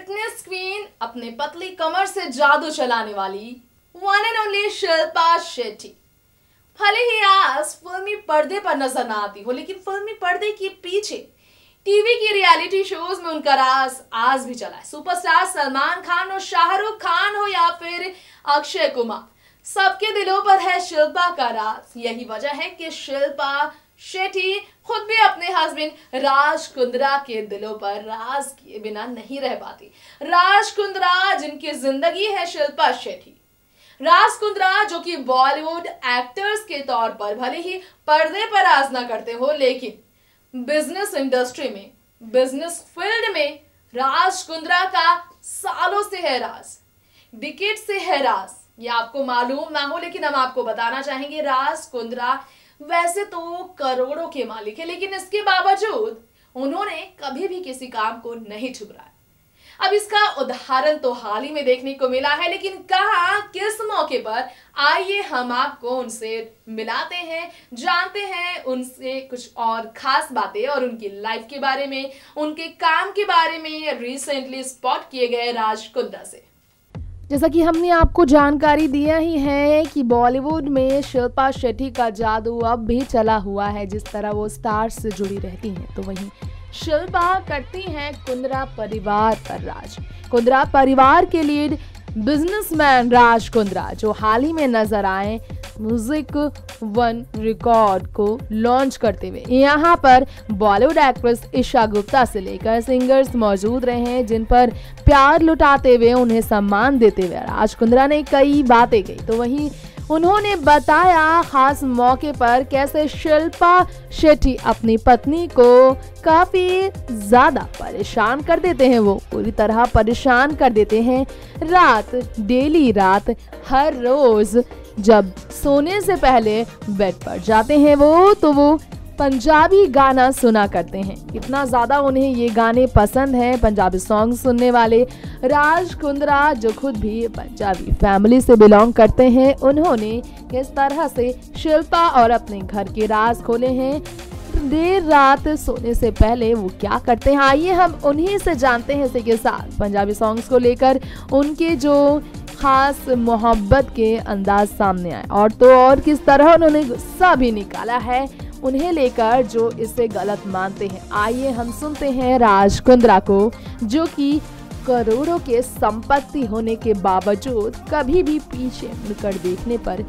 Fitness queen, अपने पतली कमर से जादू चलाने वाली one and only Shilpa Shetty. भले ही आज फिल्मी पर्दे पर नजर ना आती हो, लेकिन फिल्मी पर्दे के पीछे टीवी की रियलिटी शोज में उनका राज आज भी चला है। सुपरस्टार सलमान खान और शाहरुख खान हो या फिर अक्षय कुमार, सबके दिलों पर है शिल्पा का राज। यही वजह है कि शिल्पा शेट्टी खुद भी अपने हस्बैंड राज कुंद्रा के दिलों पर राज किए बिना नहीं रह पाती। राज कुंद्रा जिनकी जिंदगी है शिल्पा शेट्टी। राज कुंद्रा जो कि बॉलीवुड एक्टर्स के तौर पर भले ही पर्दे पर राज ना करते हो, लेकिन बिजनेस इंडस्ट्री में, बिजनेस फील्ड में राज कुंद्रा का सालों से है राज, डिकेड से है राज। ये आपको मालूम ना हो, लेकिन हम आपको बताना चाहेंगे राज कुंद्रा वैसे तो करोड़ों के मालिक है, लेकिन इसके बावजूद उन्होंने कभी भी किसी काम को नहीं ठुकराया। अब इसका उदाहरण तो हाल ही में देखने को मिला है, लेकिन कहां, किस मौके पर, आइए हम आपको उनसे मिलाते हैं, जानते हैं उनसे कुछ और खास बातें और उनकी लाइफ के बारे में, उनके काम के बारे में, रिसेंटली स्पॉट किए गए राज कुंद्रा से। जैसा कि हमने आपको जानकारी दिया ही है कि बॉलीवुड में शिल्पा शेट्टी का जादू अब भी चला हुआ है। जिस तरह वो स्टार्स से जुड़ी रहती हैं, तो वहीं शिल्पा करती हैं कुंद्रा परिवार पर राज। कुंद्रा परिवार के लीड बिजनेसमैन राज कुंद्रा, जो हाल ही में नजर आए म्यूजिक वन रिकॉर्ड को लॉन्च करते हुए। यहाँ पर बॉलीवुड एक्ट्रेस ईशा गुप्ता से लेकर सिंगर्स मौजूद रहे हैं, जिन पर प्यार लुटाते हुए, उन्हें सम्मान देते हुए राज कुंद्रा ने कई बातें कही। तो वहीं उन्होंने बताया खास मौके पर कैसे शिल्पा शेट्टी अपनी पत्नी को काफी ज्यादा परेशान कर देते हैं। वो पूरी तरह परेशान कर देते हैं। रात, डेली रात, हर रोज जब सोने से पहले बेड पर जाते हैं तो वो पंजाबी गाना सुना करते हैं। इतना ज़्यादा उन्हें ये गाने पसंद हैं, पंजाबी सॉन्ग सुनने वाले राज कुंद्रा, जो खुद भी पंजाबी फैमिली से बिलोंग करते हैं, उन्होंने किस तरह से शिल्पा और अपने घर के राज खोले हैं। देर रात सोने से पहले वो क्या करते हैं, आइए हम उन्हीं से जानते हैं। इसी के साथ पंजाबी सॉन्ग्स को लेकर उनके जो खास मोहब्बत के अंदाज सामने आए, और तो और किस तरह उन्होंने गुस्सा भी निकाला है उन्हें लेकर जो इसे गलत मानते हैं। आइए हम सुनते हैं राज कुंद्रा को, जो कि करोड़ों के संपत्ति होने के बावजूद कभी भी पीछे मुड़कर देखने पर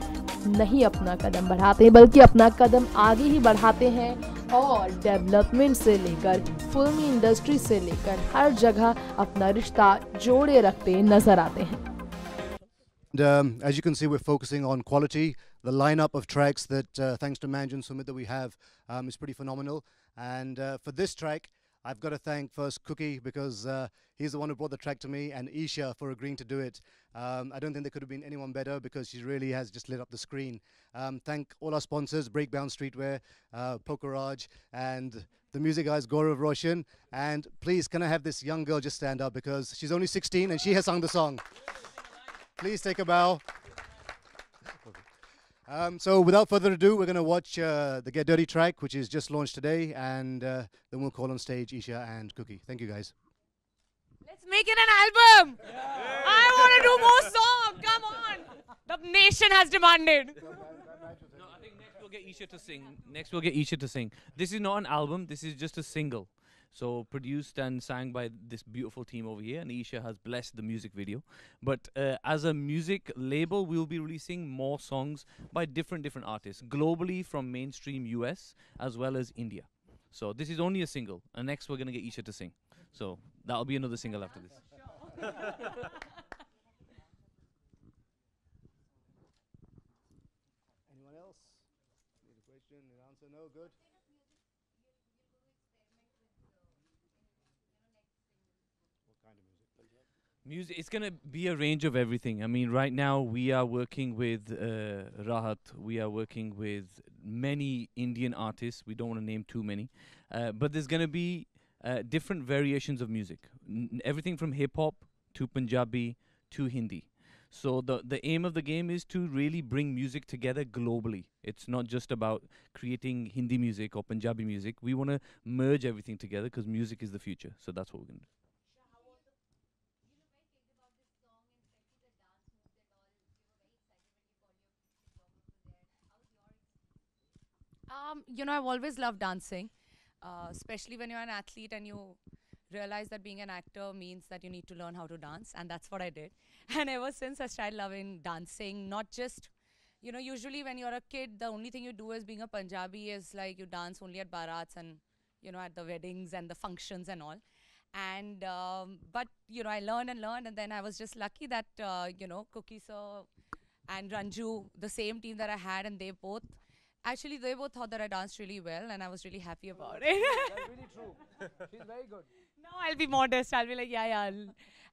नहीं अपना कदम बढ़ाते, बल्कि अपना कदम आगे ही बढ़ाते हैं और डेवलपमेंट से लेकर फिल्मी इंडस्ट्री से लेकर हर जगह अपना रिश्ता जोड़े रखते नजर आते हैं। As you can see, we're focusing on quality. The lineup of tracks that, thanks to Manju and Sumit, that we have is pretty phenomenal. And for this track, I've got to thank first Cookie, because he's the one who brought the track to me, and Isha for agreeing to do it. I don't think there could have been anyone better, because she really has just lit up the screen. Thank all our sponsors, Breakbound Streetwear, Pokeraj, and the music guys, Gaurav Roshan. And please, can I have this young girl just stand up, because she's only 16 and she has sung the song. Please take a bow. So without further ado, we're going to watch the Get Dirty track, which is just launched today, and then we'll call on stage Isha and Cookie. Thank you, guys. Let's make it an album. Yeah. I want to do more songs. Come on. The nation has demanded. No, I think next we'll get Isha to sing. Next we'll get Isha to sing. This is not an album. This is just a single. So produced and sang by this beautiful team over here, and Isha has blessed the music video. But as a music label, we'll be releasing more songs by different artists globally, from mainstream US as well as India. So this is only a single, and next we're gonna get Isha to sing. So that'll be another single after this. Anyone else? Need a question, an answer? No? Good? Music, it's going to be a range of everything. I mean, right now we are working with Rahat. We are working with many Indian artists. We don't want to name too many. But there's going to be different variations of music. Everything from hip-hop to Punjabi to Hindi. So the aim of the game is to really bring music together globally. It's not just about creating Hindi music or Punjabi music. We want to merge everything together, because music is the future. So that's what we're going to do. You know, I've always loved dancing, especially when you're an athlete and you realize that being an actor means that you need to learn how to dance, and that's what I did. And ever since I started loving dancing, not just, you know, usually when you're a kid, the only thing you do as being a Punjabi is like you dance only at barats and, you know, at the weddings and the functions and all. And but you know, I learned and learned, and then I was just lucky that you know, Cookie sir and Ranju, the same team that I had, and they both thought that I danced really well, and I was really happy about it. That's really true. She's very good. No, I'll be modest. I'll be like, yeah, yeah.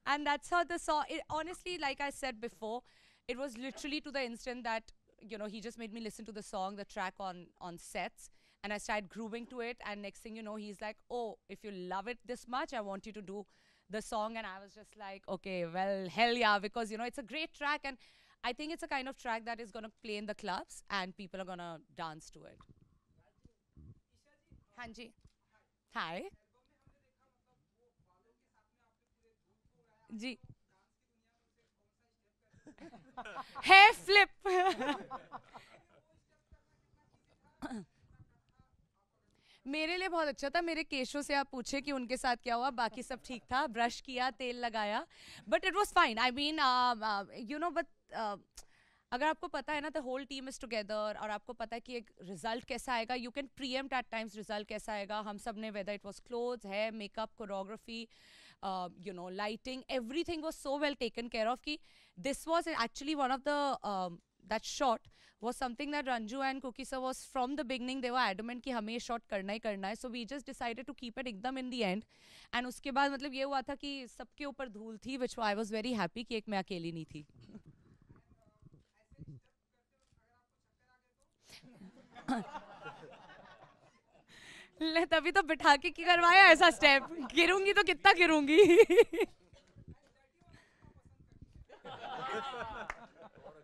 And that's how the song, honestly, like I said before, it was literally to the instant that, you know, he just made me listen to the song, the track on sets, and I started grooving to it. And next thing you know, he's like, oh, if you love it this much, I want you to do the song. And I was just like, okay, well, hell yeah, because, you know, it's a great track. And I think it's a kind of track that is going to play in the clubs and people are going to dance to it. Hanji. Hi. Ji hair flip मेरे लिए बहुत अच्छा था मेरे केशों से आप पूछे कि उनके साथ क्या हुआ बाकी सब ठीक था ब्रश किया तेल लगाया but it was fine I mean you know but अगर आपको पता है ना the whole team is together और आपको पता है कि एक रिजल्ट कैसा आएगा you can preempt at times result कैसा आएगा हम सब ने whether it was clothes hair makeup choreography you know, lighting, everything was so well taken care of. Ki this was actually one of the that shot was something that Ranju and Cookie sir was from the beginning. They were adamant कि हमें shot करना ही करना है. So we just decided to keep it एकदम in the end. And उसके बाद मतलब ये हुआ था कि सबके ऊपर धूल थी, which I was very happy कि एक मैं अकेली नहीं थी. ले तभी तो बिठा के की करवाया ऐसा स्टेप गिरूंगी तो कितना गिरूंगी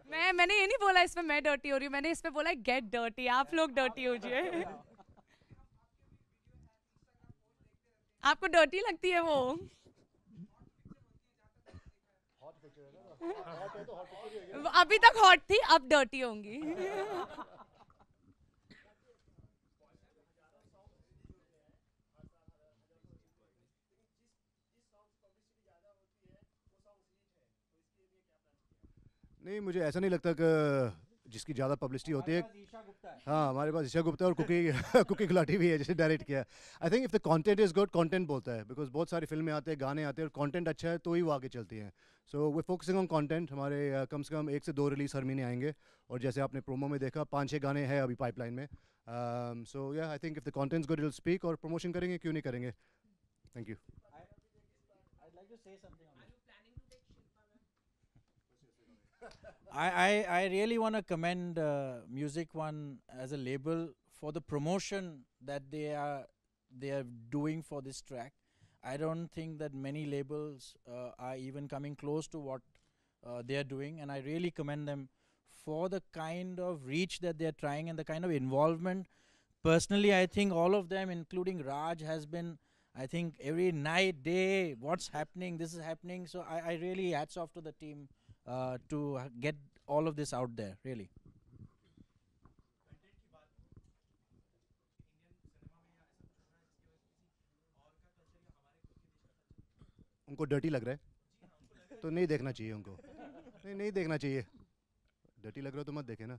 मैंने ये नहीं बोला इसमें मैं डर्टी हो रही हूँ मैंने इसमें बोला गेट डर्टी आप लोग डर्टी हो जाए आपको डर्टी लगती है वो अभी तक हॉट थी अब डर्टी होंगी नहीं मुझे ऐसा नहीं लगता कि जिसकी ज़्यादा पब्लिसिटी होती है हाँ हमारे पास ईशा गुप्ता और कुकी गुलाटी भी है जिसे डायरेक्ट किया I think if the content is good content बोलता है बिकॉज बहुत सारी फिल्में आते हैं गाने आते हैं और कंटेंट अच्छा है तो ही वो आगे चलती हैं सो वे फोकसिंग ऑन कंटेंट हमारे कम से कम 1 से 2 रिलीज हर महीने आएंगे और जैसे आपने प्रोमो में देखा 5-6 गाने हैं अभी पाइपलाइन में सो या I think if the content good will speak और प्रमोशन करेंगे क्यों नहीं करेंगे thank you I really want to commend Music One as a label for the promotion that they are doing for this track. I don't think that many labels are even coming close to what they are doing, and I really commend them for the kind of reach that they are trying and the kind of involvement. Personally, I think all of them, including Raj, has been, I think, every night, day, what's happening, this is happening. So I really hats off to the team to get all of this out there, really. उनको dirty लग रहा है तो नहीं देखना चाहिए उनको नहीं देखना चाहिए डर्टी लग रहा है तो मत देखें ना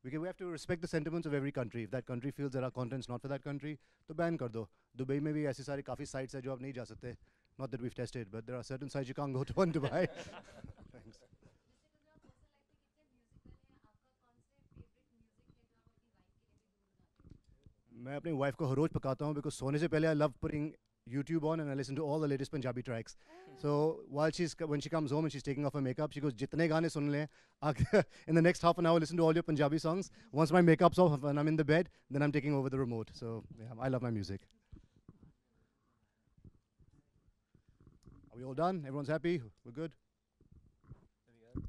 because we have to respect the sentiments of every country. If that country feels that our content's not for that country, तो बैन कर दो. दुबई में भी ऐसी सारी काफ़ी sites हैं जो आप नहीं जा सकते. Not that we've tested, but there are certain sites you can't go to in Dubai. Thanks. मैं अपनी वाइफ को हर रोज पकाता हूँ because सोने से पहले I love putting YouTube on and I listen to all the latest Punjabi tracks. So when she comes home and she's taking off her makeup, she goes, "Jitne gaane sun le, in the next half an hour, listen to all your Punjabi songs. Once my makeup's off and I'm in the bed, then I'm taking over the remote." So yeah, I love my music. Are we all done? Everyone's happy? We're good?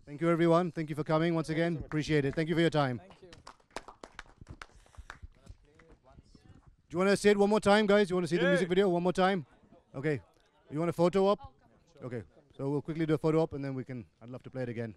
Thank you, everyone. Thank you for coming once again. Appreciate it. Thank you for your time. Thank you. Do you want to say it one more time, guys? You want to see the music video one more time? Okay. You want a photo up? Okay. So we'll quickly do a photo up and then I'd love to play it again.